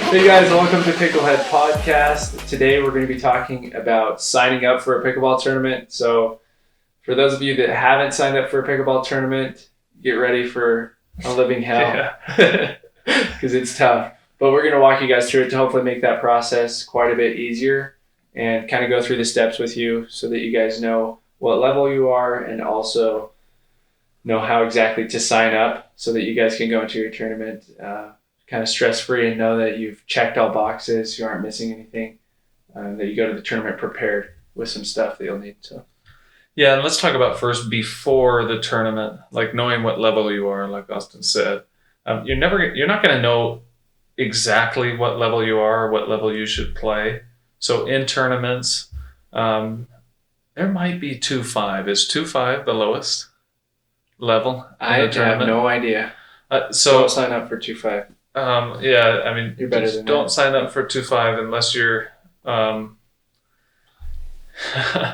Hey guys, welcome to Picklehead Podcast. Today we're going to be talking about signing up for a pickleball tournament. So for those of you that haven't signed up for a pickleball tournament, get ready for a living hell because it's tough. But we're going to walk you guys through it to hopefully make that process quite a bit easier and kind of go through the steps with you so that you guys know what level you are and also know how exactly to sign up so that you guys can go into your tournament kind of stress-free and know that you've checked all boxes, you aren't missing anything, that you go to the tournament prepared with some stuff that you'll need. So, yeah, and let's talk about first before the tournament, like knowing what level you are, like Austin said. You're not going to know exactly what level you are or what level you should play. So in tournaments, there might be 2-5. Is 2-5 the lowest level? I have no idea. So don't sign up for 2-5. Yeah, I mean, you're better than don't that. sign up for 2-5 unless you're. I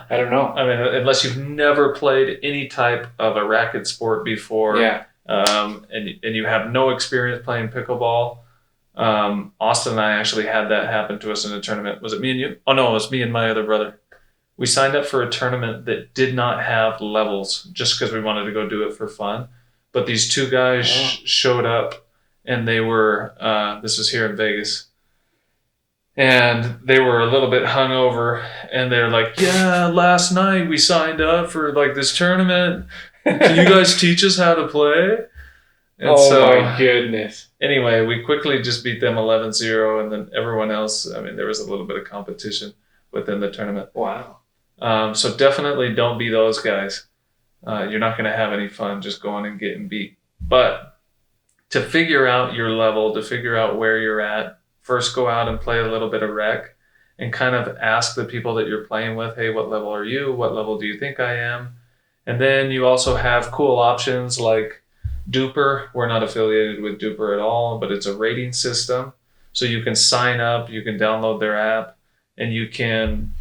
don't know. I mean, unless you've never played any type of a racket sport before. Yeah. And you have no experience playing pickleball. Austin and I actually had that happen to us in a tournament. Was it me and you? Oh no, it was me and my other brother. We signed up for a tournament that did not have levels just because we wanted to go do it for fun. But these two guys showed up. And they were, this was here in Vegas, and they were a little bit hungover, and they're like, yeah, last night we signed up for like this tournament. Can you guys teach us how to play? And my goodness. Anyway, we quickly just beat them 11-0, and then everyone else, I mean, there was a little bit of competition within the tournament. Wow. So definitely don't be those guys. You're not going to have any fun just going and getting beat. But to figure out your level, to figure out where you're at, first go out and play a little bit of rec and kind of ask the people that you're playing with, hey, what level are you? What level do you think I am? And then you also have cool options like DUPR. We're not affiliated with DUPR at all, but it's a rating system. So you can sign up, you can download their app, and you can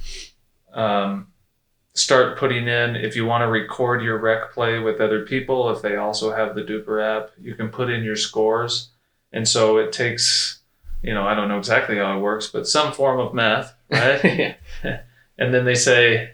start putting in, if you want to record your rec play with other people, if they also have the DUPR app, you can put in your scores. And so it takes, I don't know exactly how it works, but some form of math, right? Yeah. And then they say,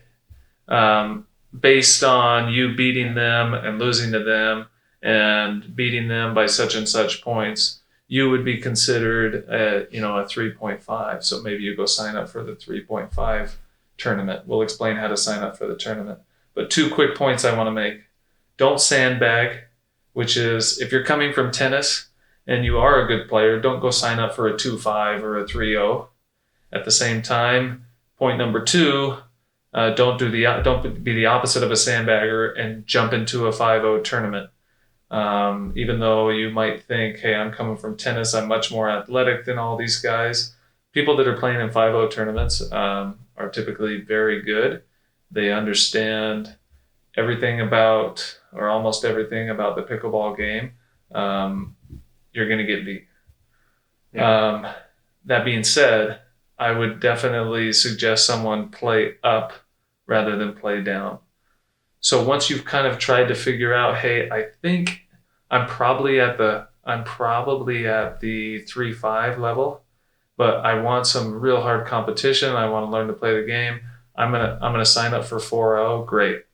based on you beating them and losing to them and beating them by such and such points, you would be considered a 3.5. So maybe you go sign up for the 3.5 tournament. We'll explain how to sign up for the tournament. But 2 quick points I want to make. Don't sandbag, which is if you're coming from tennis and you are a good player, don't go sign up for a 2-5 or a 3-0. At the same time, point number 2, don't be the opposite of a sandbagger and jump into a 5-0 tournament. Even though you might think, hey, I'm coming from tennis, I'm much more athletic than all these guys. People that are playing in 5-0 tournaments are typically very good. They understand everything about, or almost everything about the pickleball game. You're going to get beat. Yeah. That being said, I would definitely suggest someone play up rather than play down. So once you've kind of tried to figure out, hey, I think I'm probably at the 3-5 level, but I want some real hard competition. I want to learn to play the game. I'm gonna sign up for 4-0. Great.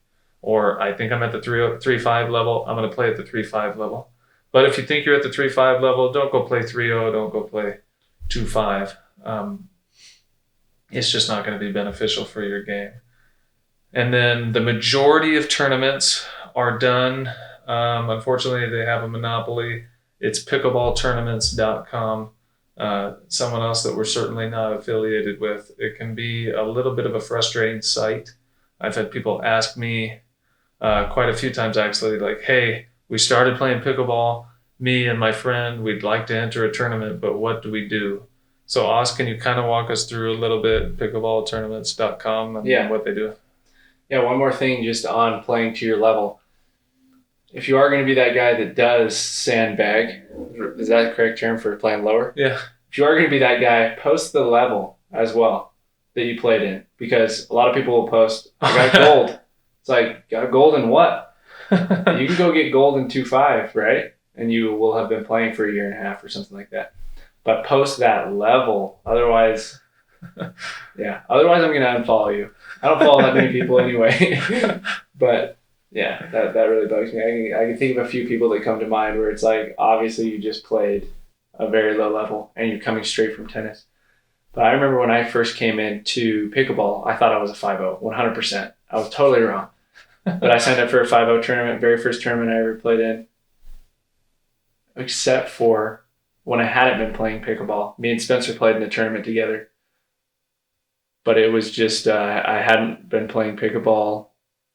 Or I think I'm at the 3-5 level. I'm gonna play at the 3-5 level. But if you think you're at the 3-5 level, don't go play 3-0. Don't go play 2-5. It's just not going to be beneficial for your game. And then the majority of tournaments are done. Unfortunately, they have a monopoly. It's pickleballtournaments.com. Someone else that we're certainly not affiliated with. It can be a little bit of a frustrating site. I've had people ask me quite a few times actually, like, hey, we started playing pickleball, me and my friend, we'd like to enter a tournament, but what do we do? So Oz, can you kind of walk us through a little bit, pickleballtournaments.com and what they do? Yeah, one more thing just on playing to your level. If you are going to be that guy that does sandbag, is that the correct term for playing lower? Yeah. If you are going to be that guy, post the level as well that you played in, because a lot of people will post, I got gold. It's like, got gold in what? You can go get gold in 2-5, right? And you will have been playing for a year and a half or something like that. but post that level. Otherwise, Otherwise, I'm gonna unfollow you. I don't follow that many people anyway. But yeah, that really bugs me. I can think of a few people that come to mind where it's like, obviously you just played a very low level and you're coming straight from tennis. But I remember when I first came into pickleball, I thought I was a 5-0, 100%. I was totally wrong. But I signed up for a 5-0 tournament, very first tournament I ever played in, except for when I hadn't been playing pickleball. Me and Spencer played in a tournament together. But it was just, I hadn't been playing pickleball.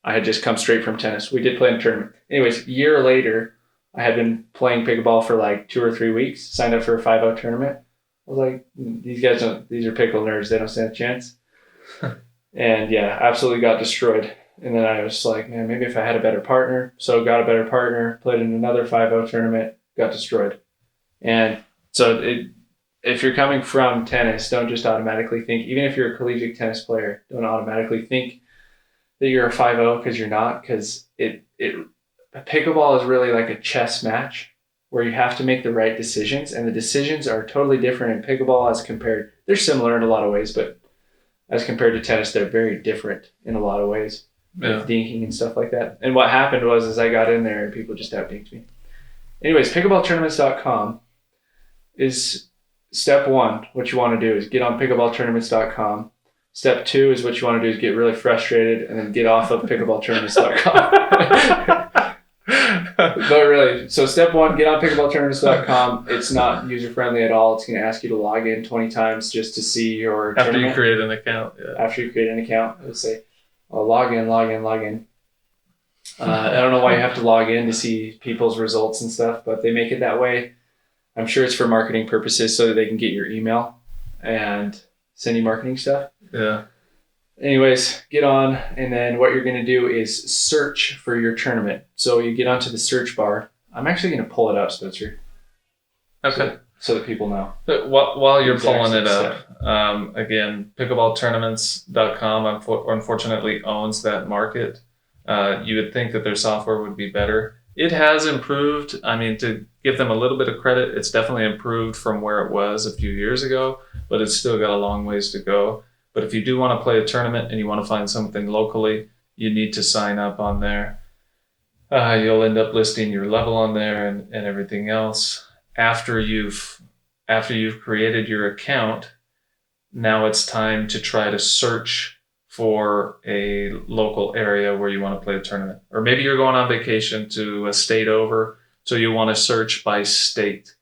I had just come straight from tennis. We did play in a tournament. Anyways, a year later, I had been playing pickleball for like 2 or 3 weeks, signed up for a 5-0 tournament. I was like, these are pickle nerds. They don't stand a chance. And yeah, absolutely got destroyed. And then I was like, man, maybe if I had a better partner. So got a better partner, played in another 5-0 tournament, got destroyed. And so if you're coming from tennis, don't just automatically think, even if you're a collegiate tennis player, don't automatically think that you're a 5-0 because you're not, because pickleball is really like a chess match where you have to make the right decisions, and the decisions are totally different in pickleball as compared, they're similar in a lot of ways, but as compared to tennis, they're very different in a lot of ways. With dinking and stuff like that. And what happened was I got in there and people just out-dinked me. Anyways, pickleballtournaments.com is step 1. What you want to do is get on pickleballtournaments.com. Step 2 is what you want to do is get really frustrated and then get off of pickleballtournaments.com. But really, so step 1, get on pickleballtournaments.com. It's not user-friendly at all. It's going to ask you to log in 20 times just to see your After tournament. you create an account. Yeah. After you create an account, it will say, log in. I don't know why you have to log in to see people's results and stuff, but they make it that way. I'm sure it's for marketing purposes so that they can get your email and send you marketing stuff. Yeah. Anyways, get on, and then what you're going to do is search for your tournament. So you get onto the search bar. I'm actually going to pull it up, Spencer. Okay. So that people know. While you're pulling it up, again, pickleballtournaments.com unfortunately owns that market. You would think that their software would be better. It has improved. I mean, to give them a little bit of credit, it's definitely improved from where it was a few years ago, but it's still got a long ways to go. But if you do want to play a tournament and you want to find something locally, you need to sign up on there. You'll end up listing your level on there and everything else. After you've created your account, now it's time to try to search for a local area where you want to play a tournament. Or maybe you're going on vacation to a state over, so you want to search by state.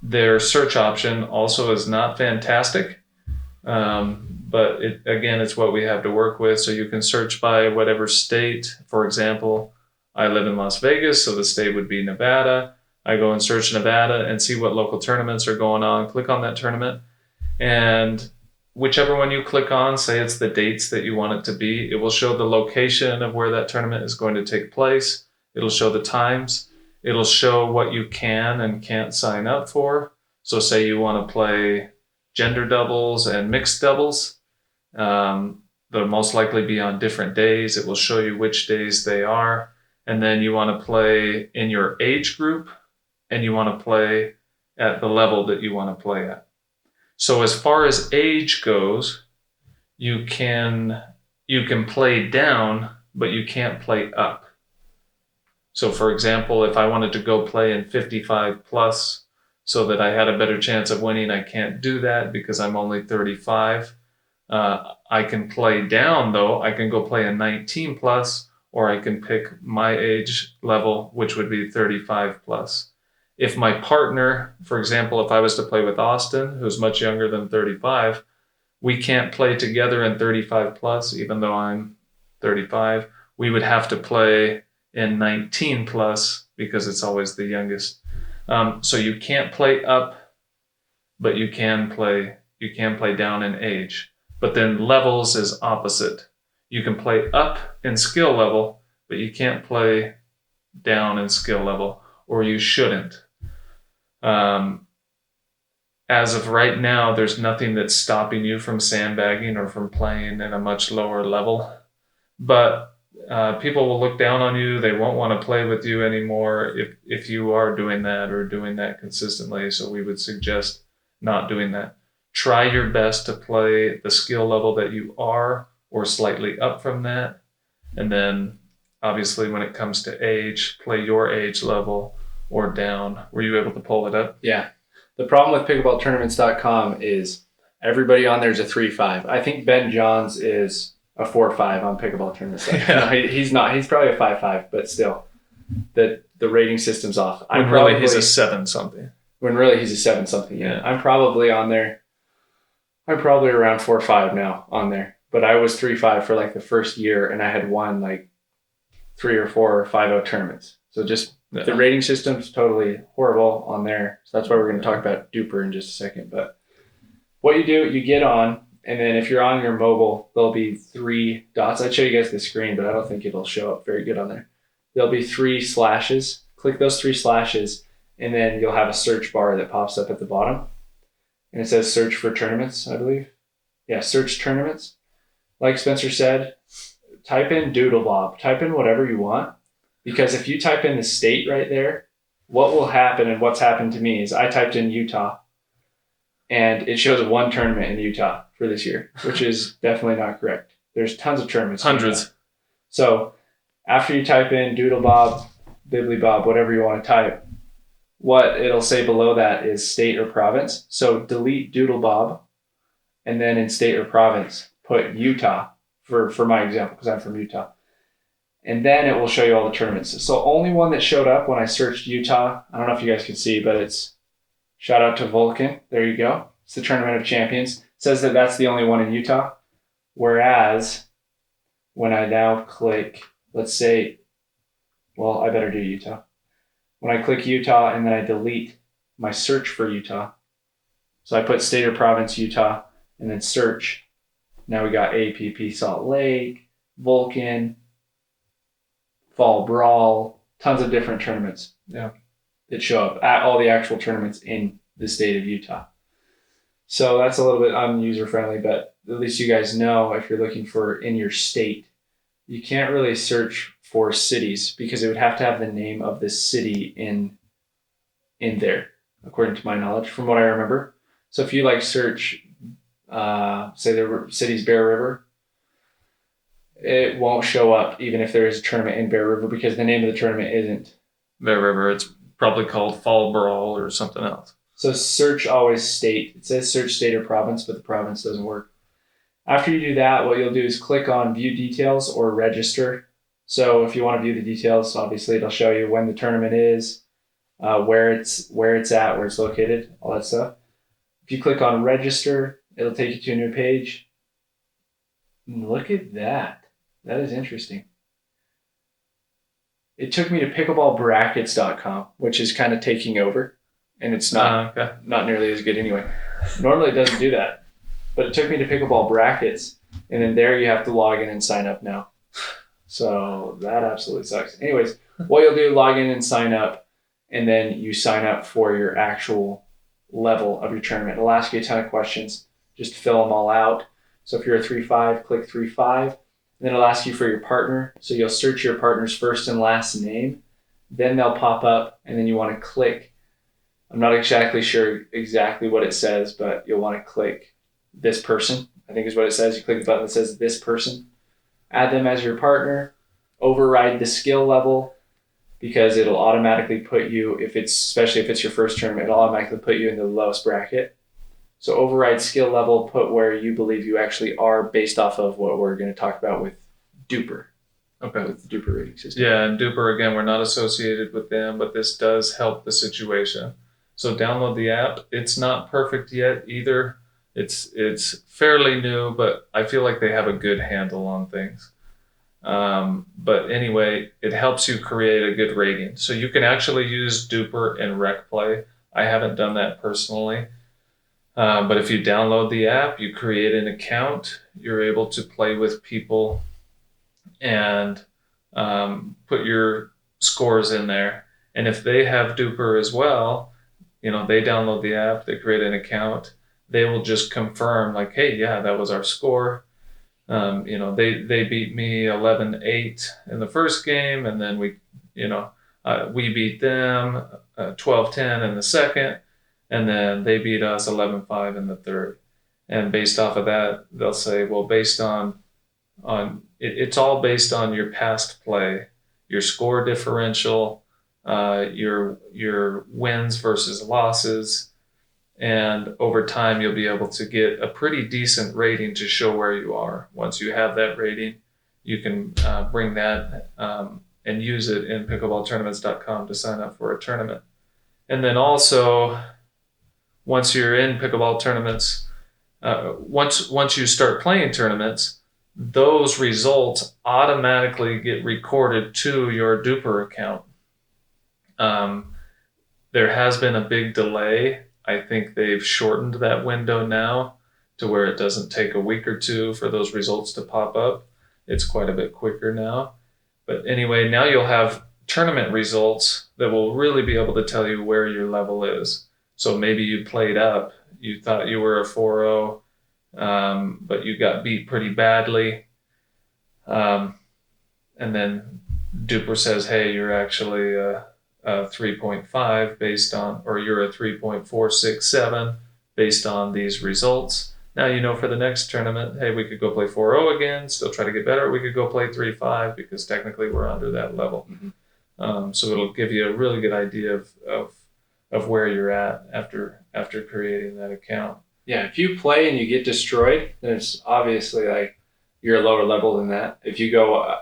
Their search option also is not fantastic, but it's what we have to work with. So you can search by whatever state. For example, I live in Las Vegas, so the state would be Nevada. I go and search Nevada and see what local tournaments are going on. Click on that tournament, and whichever one you click on, say it's the dates that you want it to be, it will show the location of where that tournament is going to take place. It'll show the times. It'll show what you can and can't sign up for. So say you want to play gender doubles and mixed doubles. They'll most likely be on different days. It will show you which days they are. And then you want to play in your age group, and you want to play at the level that you want to play at. So as far as age goes, you can play down, but you can't play up. So for example, if I wanted to go play in 55 plus so that I had a better chance of winning, I can't do that because I'm only 35. I can play down though. I can go play in 19 plus, or I can pick my age level, which would be 35 plus. If my partner, for example, if I was to play with Austin, who's much younger than 35, we can't play together in 35 plus, even though I'm 35. We would have to play in 19 plus because it's always the youngest. So you can't play up, but you can play down in age. But then levels is opposite. You can play up in skill level, but you can't play down in skill level, or you shouldn't. As of right now, there's nothing that's stopping you from sandbagging or from playing at a much lower level. But people will look down on you. They won't want to play with you anymore if you are doing that or doing that consistently. So we would suggest not doing that. Try your best to play the skill level that you are or slightly up from that. And then obviously when it comes to age, play your age level or down. Were you able to pull it up? Yeah. The problem with pickleballtournaments.com is everybody on there is a 3-5. I think Ben Johns is a 4-5 on pickleball tournaments. Yeah. No, he's not. He's probably a 5-5, but still, the rating system's off. When really he's a 7 something. When really he's a 7 something. Yeah. I'm probably on there. I'm probably around 4-5 now on there. But I was 3-5 for like the first year, and I had won like 3 or 4 or 5-0 tournaments. So just the rating system's totally horrible on there. So that's why we're going to talk about DUPR in just a second. But what you do, you get on, and then if you're on your mobile, there'll be 3 dots. I'd show you guys the screen, but I don't think it'll show up very good on there. There'll be 3 slashes. Click those 3 slashes, and then you'll have a search bar that pops up at the bottom. And it says search for tournaments, I believe. Yeah, search tournaments. Like Spencer said, type in Doodlebob. Type in whatever you want. Because if you type in the state right there, what will happen and what's happened to me is I typed in Utah. And it shows 1 tournament in Utah for this year, which is definitely not correct. There's tons of tournaments. Hundreds. So after you type in Doodlebob, Bibblybob, whatever you want to type, what it'll say below that is state or province. So delete Doodlebob, and then in state or province, put Utah for my example, because I'm from Utah. And then it will show you all the tournaments. So only one that showed up when I searched Utah, I don't know if you guys can see, but it's shout out to Vulcan. There you go. It's the Tournament of Champions. It says that that's the only one in Utah. Whereas when I now click, let's say, well, I better do Utah. When I click Utah and then I delete my search for Utah, so I put state or province Utah and then search. Now we got APP Salt Lake, Vulcan, Fall Brawl, tons of different tournaments that show up at all the actual tournaments in the state of Utah. So that's a little bit unuser friendly, but at least you guys know if you're looking for in your state, you can't really search for cities because it would have to have the name of the city in there, according to my knowledge, from what I remember. So if you like search, say the city's Bear River, it won't show up even if there is a tournament in Bear River because the name of the tournament isn't Bear River. It's probably called Fall Brawl or something else. So search always state. It says search state or province, but the province doesn't work. After you do that, what you'll do is click on view details or register. So if you want to view the details, obviously it'll show you when the tournament is, where it's at, where it's located, all that stuff. If you click on register, it'll take you to a new page. And look at that. That is interesting. It took me to pickleballbrackets.com, which is kind of taking over, and it's not nearly as good anyway. Normally it doesn't do that, but it took me to Pickleball Brackets, and then there you have to log in and sign up now. So that absolutely sucks. Anyways, what you'll do, log in and sign up, and then you sign up for your actual level of your tournament. It'll ask you a ton of questions. Just fill them all out. So if you're a 3-5, click 3-5. And then it'll ask you for your partner. So you'll search your partner's first and last name. Then they'll pop up, and then you want to click. I'm not exactly sure exactly what it says, but you'll want to click this person, I think is what it says. You click the button that says this person. Add them as your partner. Override the skill level because it'll automatically put you, especially if it's your first tournament, it'll automatically put you in the lowest bracket. So override skill level, put where you believe you actually are based off of what we're going to talk about with DUPR. Okay. With the DUPR rating system. Yeah, and DUPR, again, we're not associated with them, but this does help the situation. So download the app. It's not perfect yet either. It's fairly new, but I feel like they have a good handle on things. But anyway, it helps you create a good rating. So you can actually use DUPR in rec play. I haven't done that personally. But if you download the app, you create an account, you're able to play with people and put your scores in there. And if they have DUPR as well, they download the app, they create an account, they will just confirm like, hey, yeah, that was our score. They beat me 11-8 in the first game, and then we beat them 12-10 in the second, and then they beat us 11-5 in the third. And based off of that, they'll say, well, based on it's all based on your past play, your score differential, your wins versus losses, and over time you'll be able to get a pretty decent rating to show where you are. Once you have that rating, you can bring that and use it in pickleballtournaments.com to sign up for a tournament. And then also, once you're in pickleball tournaments, once you start playing tournaments, those results automatically get recorded to your DUPR account. There has been a big delay. I think they've shortened that window now to where it doesn't take a week or two for those results to pop up. It's quite a bit quicker now. But anyway, now you'll have tournament results that will really be able to tell you where your level is. So maybe you played up, you thought you were a 4-0, but you got beat pretty badly. And then DUPR says, hey, you're actually a 3.5 based on, or you're a 3.467 based on these results. Now you know for the next tournament, hey, we could go play 4-0 again, still try to get better. We could go play 3-5 because technically we're under that level. Mm-hmm. So it'll give you a really good idea of where you're at after creating that account. Yeah, if you play and you get destroyed, then it's obviously like you're a lower level than that. If you go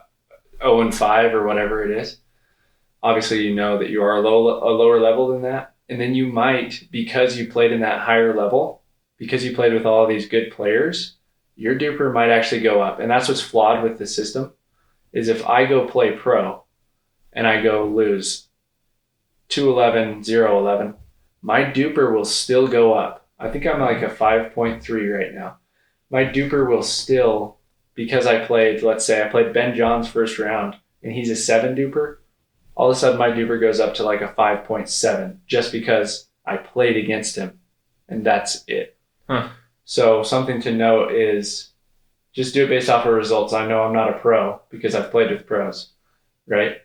0-5 or whatever it is, obviously you know that you are a lower level than that. And then you might, because you played in that higher level, because you played with all these good players, your DUPR might actually go up. And that's what's flawed with the system, is if I go play pro and I go lose 2-11, 0-11, my DUPR will still go up. I think I'm like a 5.3 right now. My DUPR will still, because I played, let's say I played Ben John's first round and he's a 7 DUPR, all of a sudden my DUPR goes up to like a 5.7 just because I played against him, and that's it. Huh. So something to note is just do it based off of results. I know I'm not a pro because I've played with pros, right?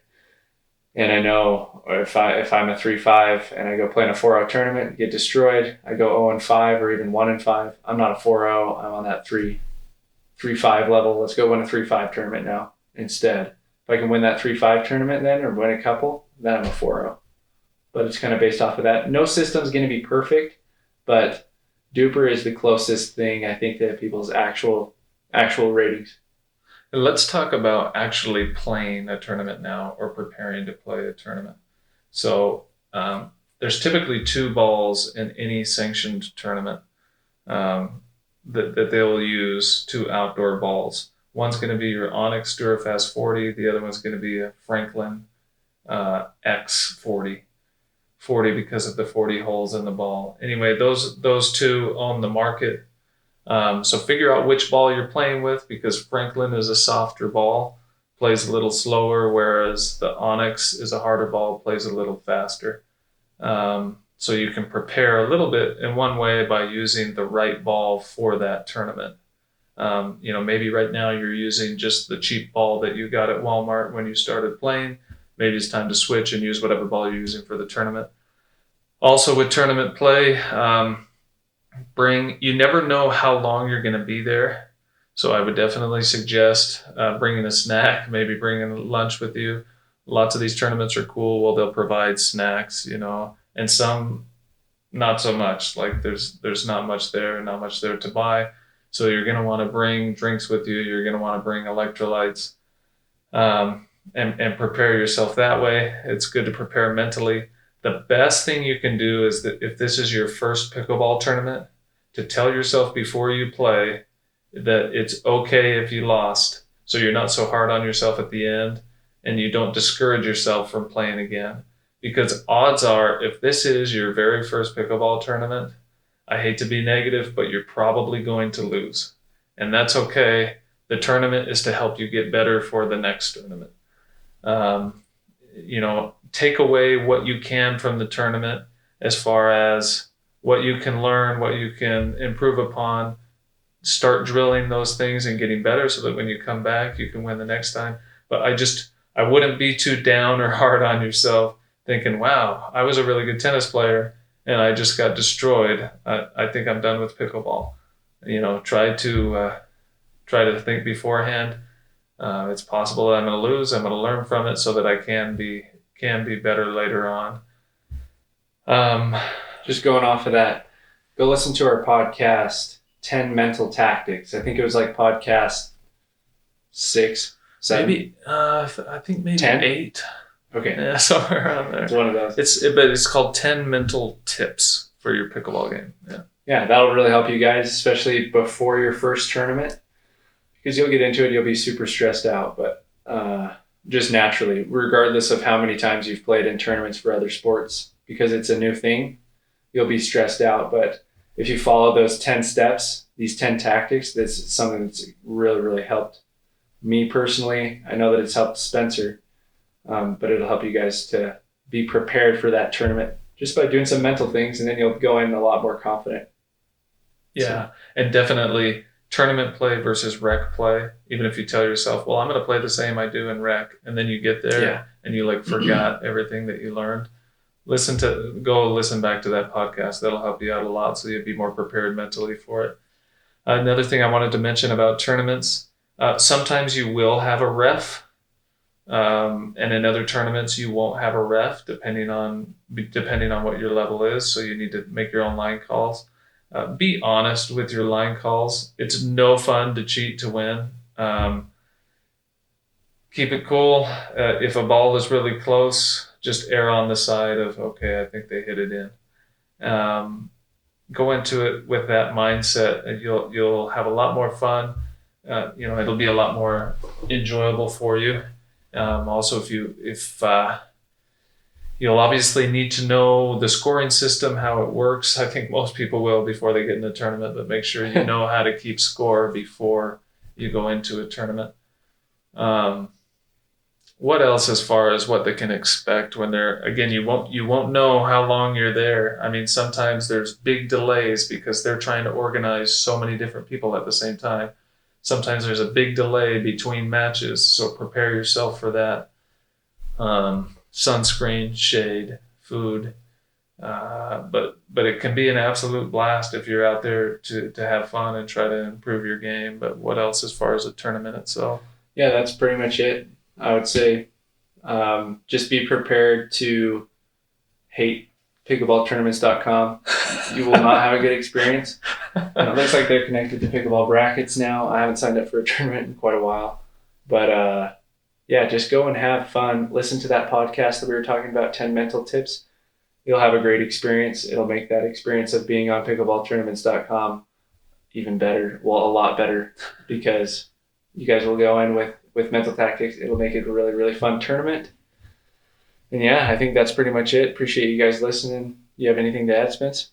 And I know if I'm a 3-5 and I go play in a 4-0 tournament and get destroyed, I go 0-5 or even 1-5. I'm not a 4-0. I'm on that 3-5 level. Let's go win a 3-5 tournament now instead. If I can win that 3-5 tournament then, or win a couple, then I'm a 4-0. But it's kind of based off of that. No system's going to be perfect, but DUPR is the closest thing, I think, to people's actual ratings. Let's talk about actually playing a tournament now, or preparing to play a tournament. So there's typically 2 balls in any sanctioned tournament that they'll use, 2 outdoor balls. One's going to be your Onyx Durafast 40. The other one's going to be a Franklin X 40 because of the 40 holes in the ball. Anyway, those 2 on the market. So figure out which ball you're playing with, because Franklin is a softer ball, plays a little slower, whereas the Onyx is a harder ball, plays a little faster. So you can prepare a little bit in one way by using the right ball for that tournament. Maybe right now you're using just the cheap ball that you got at Walmart when you started playing. Maybe it's time to switch and use whatever ball you're using for the tournament. Also with tournament play, you never know how long you're going to be there. So I would definitely suggest bringing a snack, maybe bringing lunch with you. Lots of these tournaments are cool. Well, they'll provide snacks, and some not so much. Like there's not much there to buy. So you're going to want to bring drinks with you. You're going to want to bring electrolytes, and prepare yourself that way. It's good to prepare mentally. The best thing you can do is that if this is your first pickleball tournament, to tell yourself before you play that it's okay if you lost, so you're not so hard on yourself at the end and you don't discourage yourself from playing again. Because odds are, if this is your very first pickleball tournament, I hate to be negative, but you're probably going to lose. And that's okay. The tournament is to help you get better for the next tournament. Take away what you can from the tournament as far as what you can learn, what you can improve upon. start drilling those things and getting better so that when you come back, you can win the next time. But I wouldn't be too down or hard on yourself thinking, wow, I was a really good tennis player and I just got destroyed. I think I'm done with pickleball. Try to think beforehand. It's possible that I'm going to lose. I'm going to learn from it so that I can be better later on. Just going off of that, go listen to our podcast, 10 Mental Tactics. I think it was like podcast 6, 7. Maybe I think maybe 10? 8. Okay. Yeah, somewhere around there. It's one of those. But it's called 10 Mental Tips for your pickleball game. Yeah. Yeah, that'll really help you guys, especially before your first tournament, because you'll get into it, you'll be super stressed out, but just naturally, regardless of how many times you've played in tournaments for other sports, because it's a new thing, you'll be stressed out. But if you follow those 10 steps, these 10 tactics, that's something that's really, really helped me personally. I know that it's helped Spencer, but it'll help you guys to be prepared for that tournament just by doing some mental things, and then you'll go in a lot more confident. Yeah, and definitely tournament play versus rec play. Even if you tell yourself, well, I'm going to play the same I do in rec, and then you get there and you forgot everything that you learned. Go listen back to that podcast. That'll help you out a lot so you'll be more prepared mentally for it. Another thing I wanted to mention about tournaments, sometimes you will have a ref, and in other tournaments you won't have a ref depending on what your level is, so you need to make your own line calls. Be honest with your line calls. It's no fun to cheat to win. Keep it cool. If a ball is really close, just err on the side of, okay, I think they hit it in. Go into it with that mindset, and you'll have a lot more fun. It'll be a lot more enjoyable for you. Also, if you'll obviously need to know the scoring system, how it works. I think most people will before they get in a tournament, but make sure you know how to keep score before you go into a tournament. What else as far as what they can expect when you won't know how long you're there. I mean, sometimes there's big delays because they're trying to organize so many different people at the same time. Sometimes there's a big delay between matches, so prepare yourself for that. Sunscreen, shade, food, but it can be an absolute blast if you're out there to have fun and try to improve your game. But what else as far as the tournament itself? Yeah, that's pretty much it. I would say just be prepared to hate pickleballtournaments.com. You will not have a good experience. And it looks like they're connected to pickleball brackets now. I haven't signed up for a tournament in quite a while, but just go and have fun. Listen to that podcast that we were talking about, 10 mental tips. You'll have a great experience. It'll make that experience of being on pickleballtournaments.com even better. Well, a lot better, because you guys will go in with mental tactics. It'll make it a really, really fun tournament. And I think that's pretty much it. Appreciate you guys listening. You have anything to add, Spence?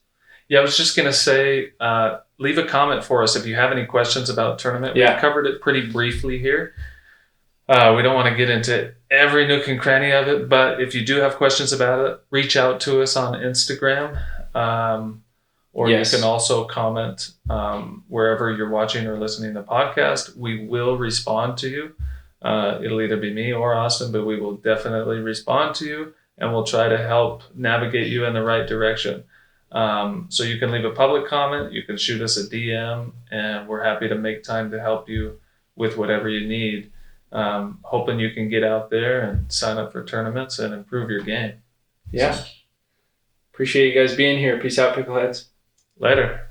Yeah, I was just going to say, leave a comment for us if you have any questions about the tournament. Yeah. We covered it pretty briefly here. We don't want to get into every nook and cranny of it, but if you do have questions about it, reach out to us on Instagram, or you can also comment wherever you're watching or listening to the podcast. We will respond to you. It'll either be me or Austin, but we will definitely respond to you, and we'll try to help navigate you in the right direction. So you can leave a public comment, you can shoot us a DM, and we're happy to make time to help you with whatever you need. Hoping you can get out there and sign up for tournaments and improve your game. Yeah. Appreciate you guys being here. Peace out, Pickleheads. Later.